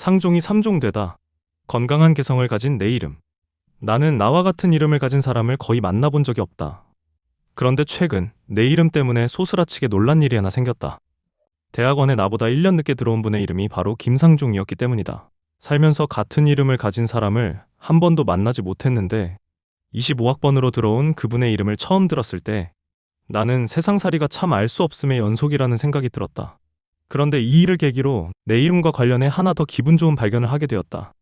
상종이 3종 되다. 건강한 개성을 가진 내 이름. 나는 나와 같은 이름을 가진 사람을 거의 만나본 적이 없다. 그런데 최근 내 이름 때문에 소스라치게 놀란 일이 하나 생겼다. 대학원에 나보다 1년 늦게 들어온 분의 이름이 바로 김상종이었기 때문이다. 살면서 같은 이름을 가진 사람을 한 번도 만나지 못했는데 25학번으로 들어온 그분의 이름을 처음 들었을 때 나는 세상살이가 참 알 수 없음의 연속이라는 생각이 들었다. 그런데 이 일을 계기로 내 이름과 관련해 하나 더 기분 좋은 발견을 하게 되었다.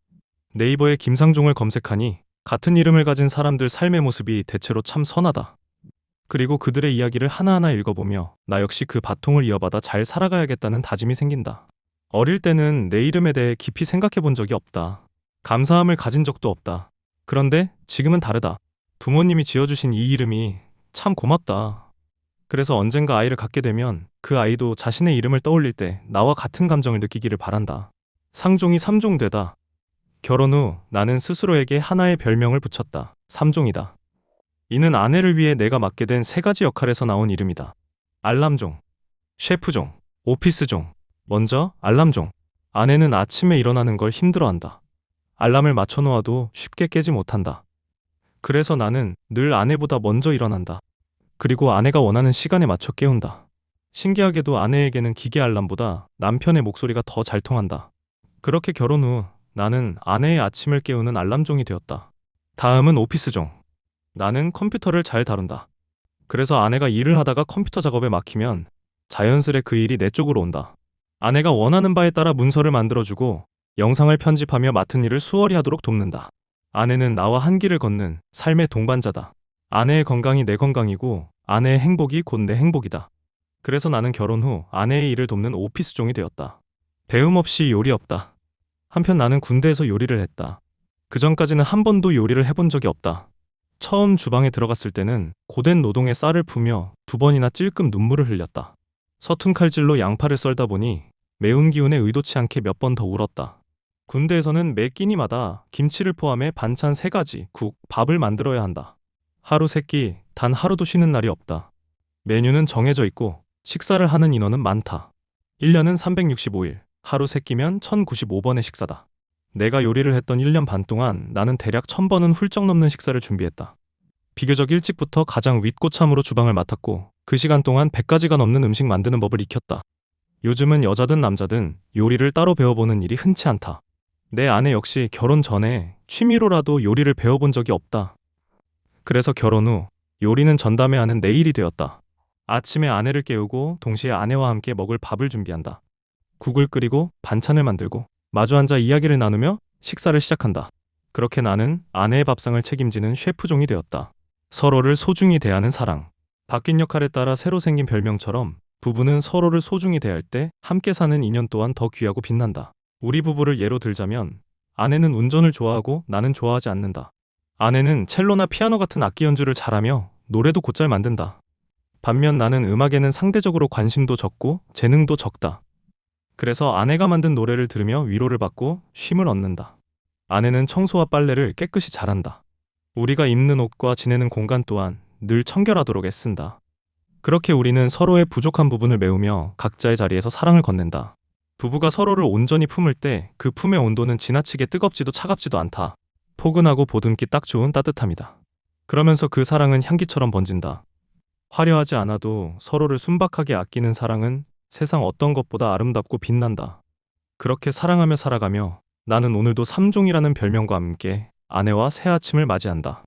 네이버에 김상종을 검색하니 같은 이름을 가진 사람들 삶의 모습이 대체로 참 선하다. 그리고 그들의 이야기를 하나하나 읽어보며 나 역시 그 바통을 이어받아 잘 살아가야겠다는 다짐이 생긴다. 어릴 때는 내 이름에 대해 깊이 생각해 본 적이 없다. 감사함을 가진 적도 없다. 그런데 지금은 다르다. 부모님이 지어주신 이 이름이 참 고맙다. 그래서 언젠가 아이를 갖게 되면 그 아이도 자신의 이름을 떠올릴 때 나와 같은 감정을 느끼기를 바란다. 상종이 3종 되다. 결혼 후 나는 스스로에게 하나의 별명을 붙였다. 3종이다. 이는 아내를 위해 내가 맡게 된 3가지 역할에서 나온 이름이다. 알람종, 셰프종, 오피스종. 먼저 알람종. 아내는 아침에 일어나는 걸 힘들어한다. 알람을 맞춰놓아도 쉽게 깨지 못한다. 그래서 나는 늘 아내보다 먼저 일어난다. 그리고 아내가 원하는 시간에 맞춰 깨운다. 신기하게도 아내에게는 기계 알람보다 남편의 목소리가 더 잘 통한다. 그렇게 결혼 후 나는 아내의 아침을 깨우는 알람종이 되었다. 다음은 오피스종. 나는 컴퓨터를 잘 다룬다. 그래서 아내가 일을 하다가 컴퓨터 작업에 막히면 자연스레 그 일이 내 쪽으로 온다. 아내가 원하는 바에 따라 문서를 만들어주고 영상을 편집하며 맡은 일을 수월히 하도록 돕는다. 아내는 나와 한 길을 걷는 삶의 동반자다. 아내의 건강이 내 건강이고 아내의 행복이 곧 내 행복이다. 그래서 나는 결혼 후 아내의 일을 돕는 오피스종이 되었다. 배움 없이 요리 없다. 한편 나는 군대에서 요리를 했다. 그전까지는 한 번도 요리를 해본 적이 없다. 처음 주방에 들어갔을 때는 고된 노동에 쌀을 푸며 2번이나 찔끔 눈물을 흘렸다. 서툰 칼질로 양파를 썰다 보니 매운 기운에 의도치 않게 몇 번 더 울었다. 군대에서는 매 끼니마다 김치를 포함해 반찬 3가지, 국, 밥을 만들어야 한다. 하루 3끼, 단 하루도 쉬는 날이 없다. 메뉴는 정해져 있고 식사를 하는 인원은 많다. 1년은 365일, 하루 3끼면 1095번의 식사다. 내가 요리를 했던 1년 반 동안 나는 대략 1000번은 훌쩍 넘는 식사를 준비했다. 비교적 일찍부터 가장 윗고참으로 주방을 맡았고 그 시간 동안 100가지가 넘는 음식 만드는 법을 익혔다. 요즘은 여자든 남자든 요리를 따로 배워보는 일이 흔치 않다. 내 아내 역시 결혼 전에 취미로라도 요리를 배워본 적이 없다. 그래서 결혼 후 요리는 전담해 하는 내 일이 되었다. 아침에 아내를 깨우고 동시에 아내와 함께 먹을 밥을 준비한다. 국을 끓이고 반찬을 만들고 마주 앉아 이야기를 나누며 식사를 시작한다. 그렇게 나는 아내의 밥상을 책임지는 셰프종이 되었다. 서로를 소중히 대하는 사랑. 바뀐 역할에 따라 새로 생긴 별명처럼 부부는 서로를 소중히 대할 때 함께 사는 인연 또한 더 귀하고 빛난다. 우리 부부를 예로 들자면 아내는 운전을 좋아하고 나는 좋아하지 않는다. 아내는 첼로나 피아노 같은 악기 연주를 잘하며 노래도 곧잘 만든다. 반면 나는 음악에는 상대적으로 관심도 적고 재능도 적다. 그래서 아내가 만든 노래를 들으며 위로를 받고 쉼을 얻는다. 아내는 청소와 빨래를 깨끗이 잘한다. 우리가 입는 옷과 지내는 공간 또한 늘 청결하도록 애쓴다. 그렇게 우리는 서로의 부족한 부분을 메우며 각자의 자리에서 사랑을 건넨다. 부부가 서로를 온전히 품을 때 그 품의 온도는 지나치게 뜨겁지도 차갑지도 않다. 포근하고 보듬기 딱 좋은 따뜻함이다. 그러면서 그 사랑은 향기처럼 번진다. 화려하지 않아도 서로를 순박하게 아끼는 사랑은 세상 어떤 것보다 아름답고 빛난다. 그렇게 사랑하며 살아가며 나는 오늘도 3종이라는 별명과 함께 아내와 새 아침을 맞이한다.